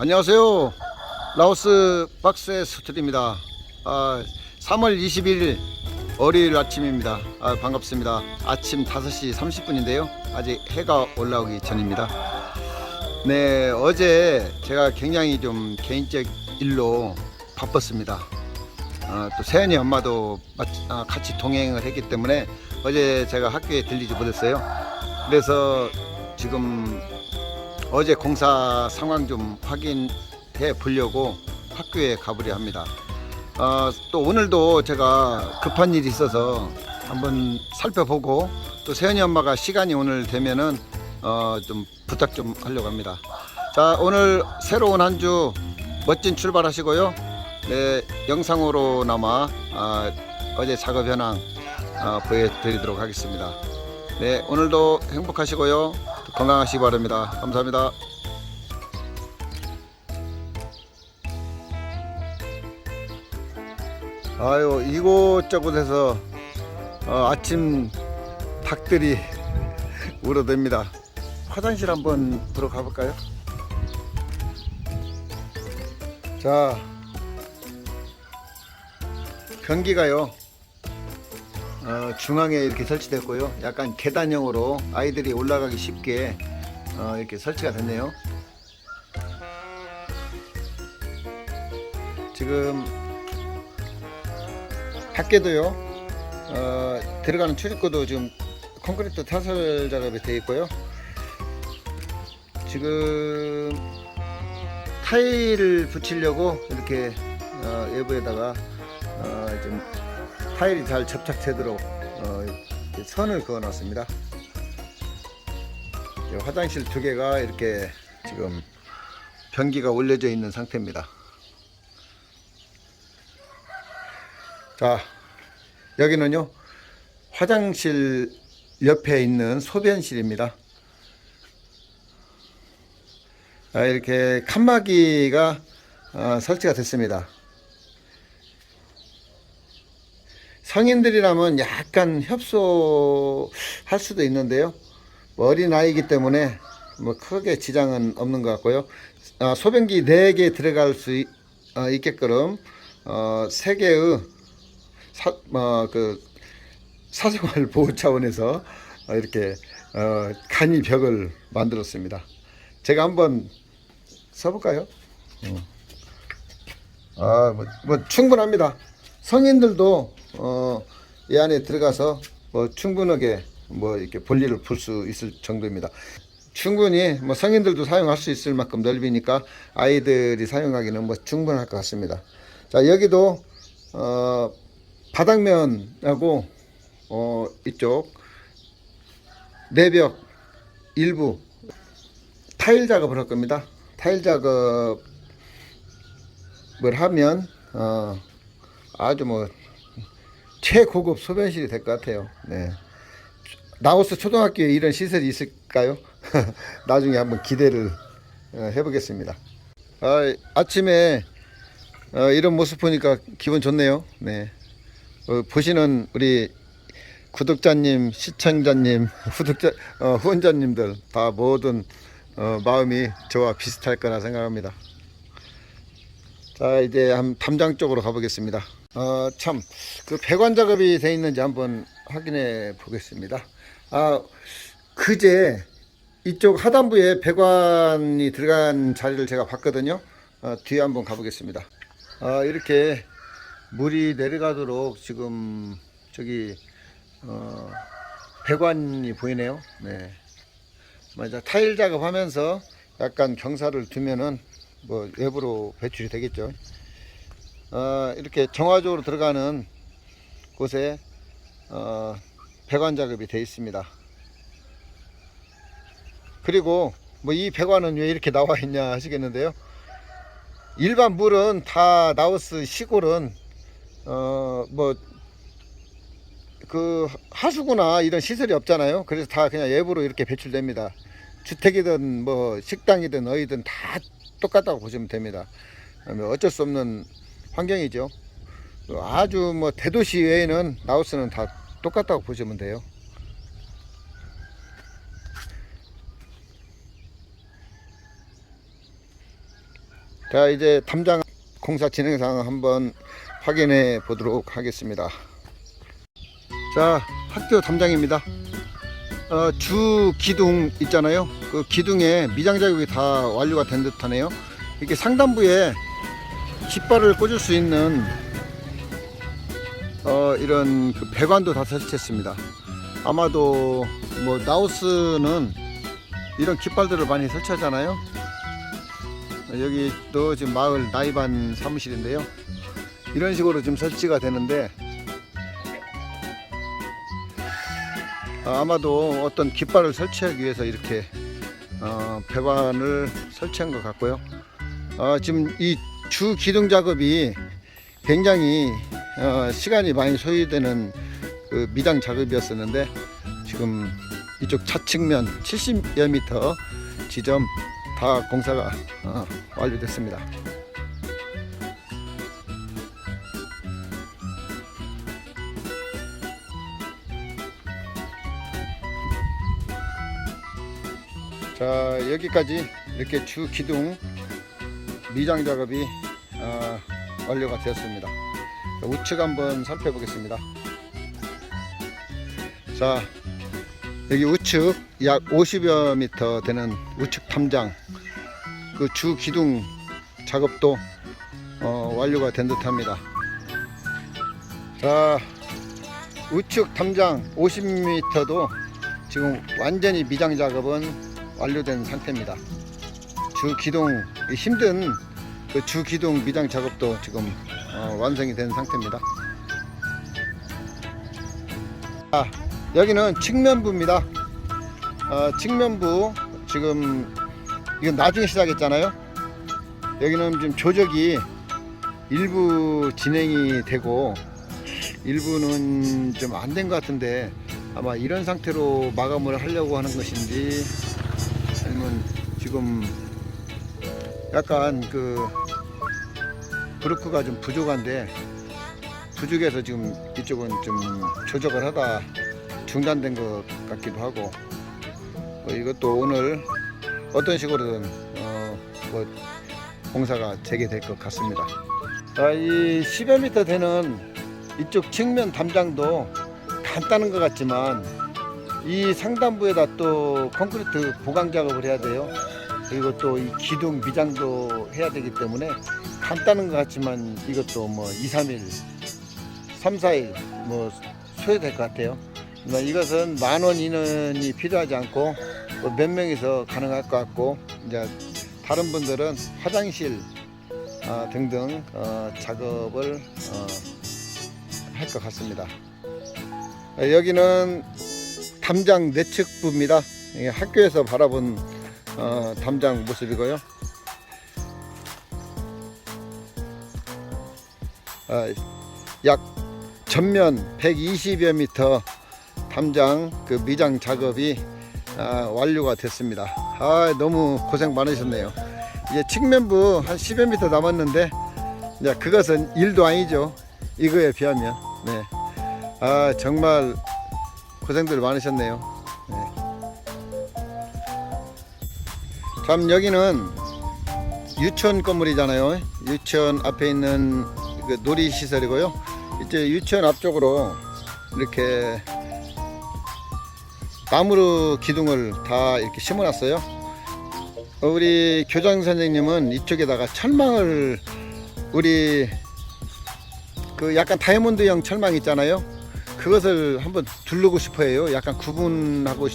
안녕하세요. 라오스 박스의 스트입니다. 3월 21일 월요일 아침입니다. 반갑습니다. 아침 5시 30분인데요. 아직 해가 올라오기 전입니다. 네, 어제 제가 굉장히 좀 개인적 일로 바빴습니다. 또 세연이 엄마도 같이 동행을 했기 때문에 어제 제가 학교에 들리지 못했어요. 그래서 지금 어제 공사 상황 좀 확인해 보려고 학교에 가보려 합니다. 또 오늘도 제가 급한 일이 있어서 한번 살펴보고, 또 세연이 엄마가 시간이 오늘 되면은 좀 부탁 좀 하려고 합니다. 자, 오늘 새로운 한 주 멋진 출발하시고요. 네, 영상으로나마 어제 작업 현황 보여드리도록 하겠습니다. 네, 오늘도 행복하시고요. 건강하시기 바랍니다. 감사합니다. 아유, 이곳저곳에서 아침 닭들이 울어댑니다. 화장실 한번 보러 가볼까요? 자, 변기가요 중앙에 이렇게 설치됐고요, 약간 계단형으로 아이들이 올라가기 쉽게 이렇게 설치가 됐네요. 지금 밖에도요 들어가는 출입구도 지금 콘크리트 타설 작업이 되어 있고요. 지금 타일을 붙이려고 이렇게 외부에다가 좀 타일이 잘 접착되도록 선을 그어 놨습니다. 화장실 2개가 이렇게 지금 변기가 올려져 있는 상태입니다. 자, 여기는요 화장실 옆에 있는 소변실입니다. 이렇게 칸막이가 설치가 됐습니다. 성인들이라면 약간 협소할 수도 있는데요, 어린 아이이기 때문에 뭐 크게 지장은 없는 것 같고요. 소변기 4개 들어갈 수 있게끔 3개의 사생활 보호 차원에서 이렇게 간이 벽을 만들었습니다. 제가 한번 써볼까요? 뭐 충분합니다. 성인들도 이 안에 들어가서 뭐 충분하게 뭐 이렇게 볼일을 볼 수 있을 정도입니다. 충분히 뭐 성인들도 사용할 수 있을 만큼 넓이니까 아이들이 사용하기는 뭐 충분할 것 같습니다. 자, 여기도 바닥면하고 이쪽 내벽 일부 타일 작업을 할 겁니다. 타일 작업을 하면 아주 뭐 최고급 소변실이 될 것 같아요. 네. 라오스 초등학교에 이런 시설이 있을까요? 나중에 한번 기대를 해보겠습니다. 아침에 이런 모습 보니까 기분 좋네요. 네. 보시는 우리 구독자님, 시청자님, 후원자님들 다 모든 마음이 저와 비슷할 거라 생각합니다. 자, 이제 한 담장 쪽으로 가보겠습니다. 참, 그 배관 작업이 되어 있는지 한번 확인해 보겠습니다. 그제 이쪽 하단부에 배관이 들어간 자리를 제가 봤거든요. 뒤에 한번 가보겠습니다. 이렇게 물이 내려가도록 지금 저기 배관이 보이네요. 네. 맞아, 타일 작업하면서 약간 경사를 두면은 뭐 외부로 배출이 되겠죠. 이렇게 정화적으로 들어가는 곳에 배관 작업이 되어 있습니다. 그리고 뭐 이 배관은 왜 이렇게 나와 있냐 하시겠는데요, 일반 물은 다 라오스 시골은 뭐 그 하수구나 이런 시설이 없잖아요. 그래서 다 그냥 외부로 이렇게 배출됩니다. 주택이든 뭐 식당이든 어디든 다 똑같다고 보시면 됩니다. 어쩔 수 없는 환경이죠. 아주 뭐 대도시 외에는 라오스는 다 똑같다고 보시면 돼요. 자, 이제 담장 공사 진행 상황 한번 확인해 보도록 하겠습니다. 자, 학교 담장입니다. 주 기둥 있잖아요. 그 기둥에 미장 작업이 다 완료가 된 듯하네요. 이렇게 상단부에 깃발을 꽂을 수 있는 이런 그 배관도 다 설치했습니다. 아마도 뭐 나우스는 이런 깃발들을 많이 설치하잖아요. 여기도 지금 마을 나이반 사무실인데요. 이런 식으로 지금 설치가 되는데 아마도 어떤 깃발을 설치하기 위해서 이렇게 배관을 설치한 것 같고요. 지금 이 주 기둥 작업이 굉장히 시간이 많이 소요되는 그 미장 작업이었었는데 지금 이쪽 좌측면 70여 미터 지점 다 공사가 완료됐습니다. 자, 여기까지 이렇게 주 기둥 미장 작업이 완료가 되었습니다. 우측 한번 살펴보겠습니다. 자, 여기 우측 약 50여 미터 되는 우측 담장 그 주 기둥 작업도 완료가 된 듯합니다. 자, 우측 담장 50m도 지금 완전히 미장 작업은 완료된 상태입니다. 주 기둥 힘든 그 주 기둥 미장 작업도 지금 완성이 된 상태입니다. 여기는 측면부입니다. 측면부 지금 이건 나중에 시작했잖아요. 여기는 지금 조적이 일부 진행이 되고 일부는 좀 안 된 것 같은데 아마 이런 상태로 마감을 하려고 하는 것인지 아니면 지금 약간 그 브루크가 좀 부족해서 지금 이쪽은 좀 조적을 하다 중단된 것 같기도 하고 이것도 오늘 어떤 식으로든 뭐 공사가 재개될 것 같습니다. 자, 이 10여 미터 되는 이쪽 측면 담장도 간단한 것 같지만 이 상단부에다 또 콘크리트 보강 작업을 해야 돼요. 그리고 또 이 기둥 미장도 해야 되기 때문에 간단한 것 같지만 이것도 뭐 2, 3일 3, 4일 뭐 소요될 것 같아요. 이것은 10,000원 인원이 필요하지 않고 몇 명이서 가능할 것 같고 이제 다른 분들은 화장실 등등 작업을 할 것 같습니다. 여기는 담장 내측부입니다. 학교에서 바라본 담장 모습이고요. 약 전면 120여 미터 담장 그 미장 작업이 완료가 됐습니다. 너무 고생 많으셨네요. 이제 측면부 한 10여 미터 남았는데 이제 그것은 일도 아니죠. 이거에 비하면. 네. 정말 고생들 많으셨네요. 네. 참 여기는 유치원 건물이잖아요. 유치원 앞에 있는 그 놀이시설이고요. 이제 유치원 앞쪽으로 이렇게 나무로 기둥을 다 이렇게 심어놨어요. 우리 교장 선생님은 이쪽에다가 철망을 우리 그 약간 다이아몬드형 철망 있잖아요. 그것을 한번 두르고 싶어요. 약간 구분하고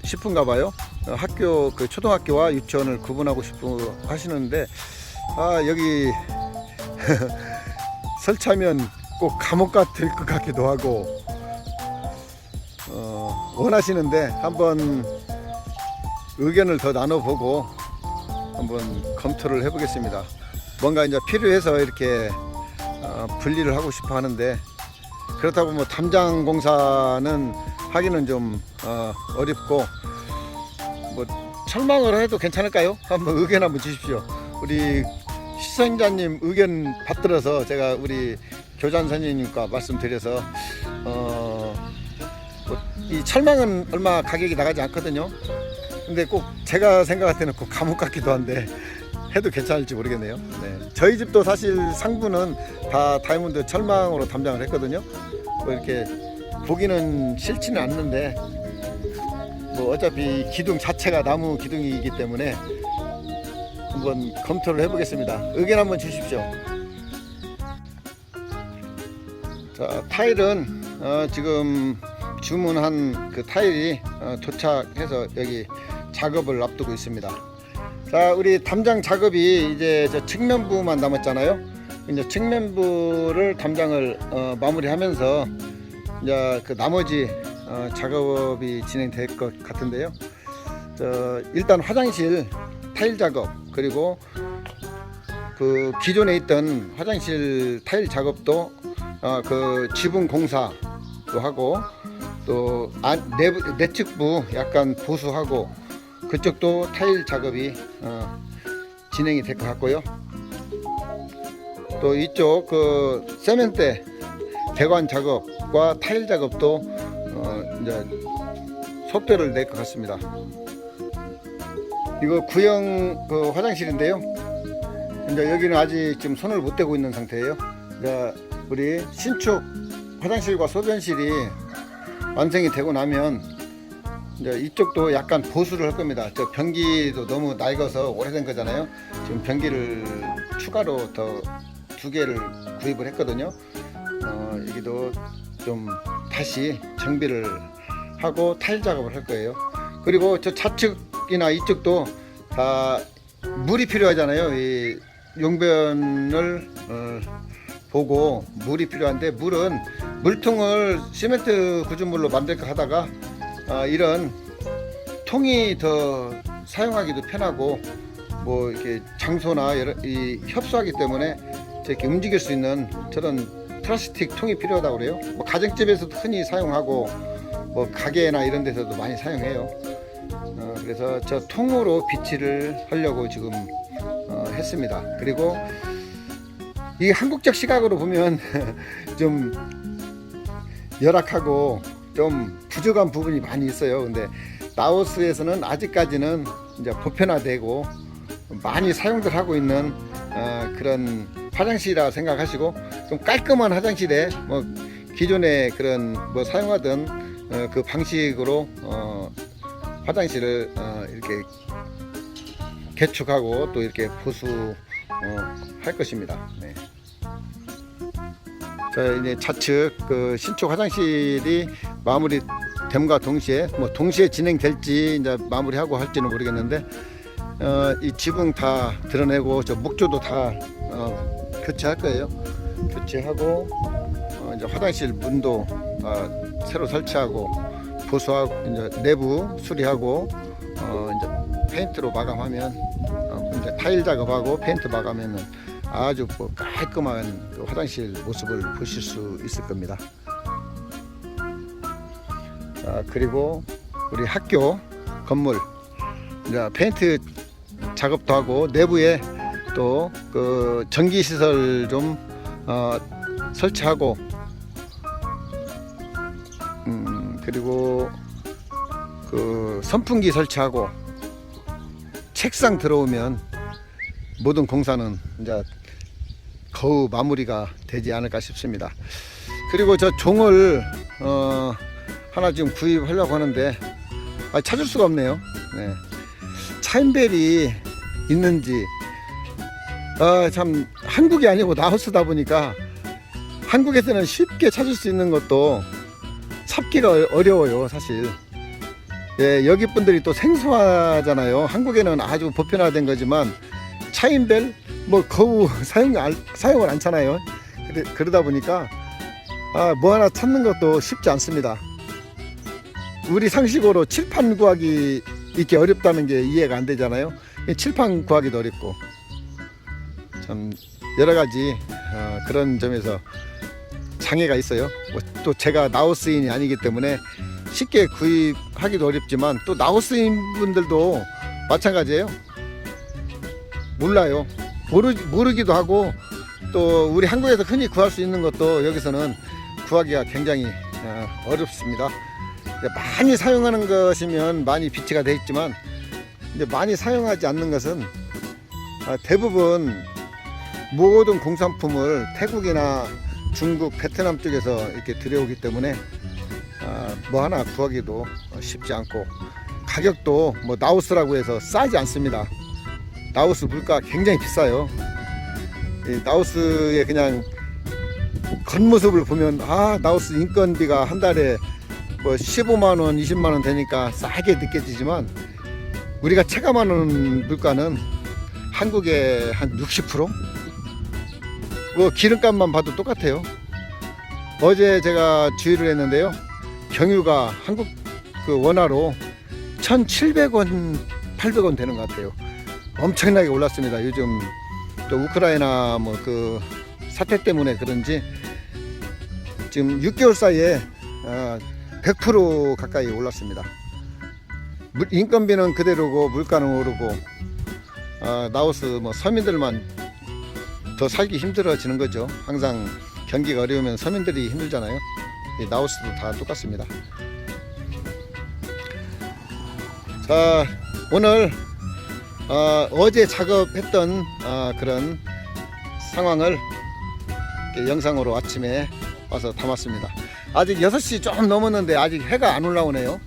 싶은가 봐요. 학교 그 초등학교와 유치원을 구분하고 싶어 하시는데 여기 설치하면 꼭 감옥 같을 것 같기도 하고 원하시는데 한번 의견을 더 나눠보고 한번 검토를 해보겠습니다. 뭔가 이제 필요해서 이렇게 분리를 하고 싶어 하는데 그렇다고 뭐 담장 공사는 하기는 좀 어렵고 뭐 철망을 해도 괜찮을까요? 한번 의견 한번 주십시오. 우리 시청자님 의견 받들어서 제가 우리 교장 선생님과 말씀드려서 이 철망은 얼마 가격이 나가지 않거든요. 근데 꼭 제가 생각할 때는 꼭 감옥 같기도 한데 해도 괜찮을지 모르겠네요. 네. 저희 집도 사실 상부는 다 다이아몬드 철망으로 담장을 했거든요. 뭐 이렇게 보기는 싫지는 않는데 뭐 어차피 기둥 자체가 나무 기둥이기 때문에 한번 검토를 해보겠습니다. 의견 한번 주십시오. 자, 타일은 지금 주문한 그 타일이 도착해서 여기 작업을 앞두고 있습니다. 자, 우리 담장 작업이 이제 저 측면부만 남았잖아요. 이제 측면부를 담장을 마무리하면서 이제 그 나머지 작업이 진행될 것 같은데요. 일단 화장실 타일 작업, 그리고 그 기존에 있던 화장실 타일 작업도 그 지붕 공사도 하고, 또 내측부 약간 보수하고, 그쪽도 타일 작업이 진행이 될 것 같고요. 또 이쪽 그 세면대 배관 작업과 타일 작업도 이제 속도를 낼 것 같습니다. 이거 구형 그 화장실인데요. 이제 여기는 아직 지금 손을 못 대고 있는 상태예요. 이제 우리 신축 화장실과 소변실이 완성이 되고 나면 이제 이쪽도 약간 보수를 할 겁니다. 저 변기도 너무 낡아서 오래된 거잖아요. 지금 변기를 추가로 더 2개를 구입을 했거든요. 여기도 좀 다시 정비를 하고 타일 작업을 할 거예요. 그리고 저 좌측이나 이쪽도 다 물이 필요하잖아요. 이 용변을 보고 물이 필요한데, 물은 물통을 시멘트 구조물로 만들까 하다가 이런 통이 더 사용하기도 편하고, 뭐 이렇게 장소나 협소하기 때문에 이렇게 움직일 수 있는 저런 플라스틱 통이 필요하다고 그래요. 뭐 가정집에서도 흔히 사용하고, 뭐 가게나 이런 데서도 많이 사용해요. 그래서 저 통으로 비치를 하려고 지금 했습니다. 그리고 이 한국적 시각으로 보면 좀 열악하고 좀 부족한 부분이 많이 있어요. 근데 라오스에서는 아직까지는 이제 보편화되고 많이 사용들 하고 있는 그런 화장실이라 생각하시고, 좀 깔끔한 화장실에 뭐 기존에 그런 뭐 사용하던 그 방식으로 화장실을 이렇게 개축하고 또 이렇게 보수 할 것입니다. 네. 자, 이제 좌측 그 신축 화장실이 마무리됨과 동시에 뭐 동시에 진행될지 이제 마무리하고 할지는 모르겠는데, 이 지붕 다 드러내고 저 목조도 다 교체할 거예요. 교체하고 이제 화장실 문도 새로 설치하고 보수하고 이제 내부 수리하고 이제 페인트로 마감하면 이제 타일 작업하고 페인트 마감하면 아주 뭐 깔끔한 그 화장실 모습을 보실 수 있을 겁니다. 그리고 우리 학교 건물 이제 페인트 작업도 하고, 내부에 또 그 전기 시설 좀 설치하고, 그리고 그 선풍기 설치하고, 책상 들어오면 모든 공사는 이제 거의 마무리가 되지 않을까 싶습니다. 그리고 저 종을 하나 지금 구입하려고 하는데 찾을 수가 없네요. 네. 차인벨이 있는지 참 한국이 아니고 라오스다 보니까 한국에서는 쉽게 찾을 수 있는 것도 찾기가 어려워요, 사실. 예, 여기 분들이 또 생소하잖아요. 한국에는 아주 보편화된 거지만 차인벨 뭐 거의 사용을 않잖아요. 그러다 보니까 뭐 하나 찾는 것도 쉽지 않습니다. 우리 상식으로 칠판 구하기 이렇게 어렵다는 게 이해가 안 되잖아요. 칠판 구하기도 어렵고, 참 여러 가지 그런 점에서 장애가 있어요. 또 제가 라오스인이 아니기 때문에 쉽게 구입하기도 어렵지만, 또 라오스인 분들도 마찬가지예요. 몰라요. 모르기도 하고, 또 우리 한국에서 흔히 구할 수 있는 것도 여기서는 구하기가 굉장히 어렵습니다. 많이 사용하는 것이면 많이 비치가 되어 있지만, 이제 많이 사용하지 않는 것은 대부분 모든 공산품을 태국이나 중국, 베트남 쪽에서 이렇게 들여오기 때문에 뭐 하나 구하기도 쉽지 않고, 가격도 뭐 라오스라고 해서 싸지 않습니다. 라오스 물가 굉장히 비싸요. 이 라오스의 그냥 겉모습을 보면 라오스 인건비가 한 달에 뭐 15만원, 20만원 되니까 싸게 느껴지지만, 우리가 체감하는 물가는 한국의 한 60%? 뭐 기름값만 봐도 똑같아요. 어제 제가 주의를 했는데요, 경유가 한국 그 원화로 1,700원, 800원 되는 것 같아요. 엄청나게 올랐습니다. 요즘 또 우크라이나 뭐 그 사태 때문에 그런지 지금 6개월 사이에 100% 가까이 올랐습니다. 인건비는 그대로고 물가는 오르고, 라오스 뭐 서민들만 더 살기 힘들어지는 거죠. 항상 경기가 어려우면 서민들이 힘들잖아요. 라오스도 다 똑같습니다. 자, 오늘 어제 작업했던 그런 상황을 영상으로 아침에 와서 담았습니다. 아직 6시 좀 넘었는데 아직 해가 안 올라오네요.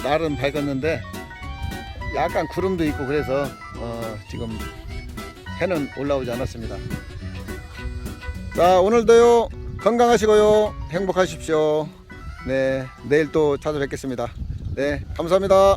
날은 밝았는데 약간 구름도 있고 그래서 지금 해는 올라오지 않았습니다. 자, 오늘도요 건강하시고요 행복하십시오. 네, 내일 또 찾아뵙겠습니다. 네, 감사합니다.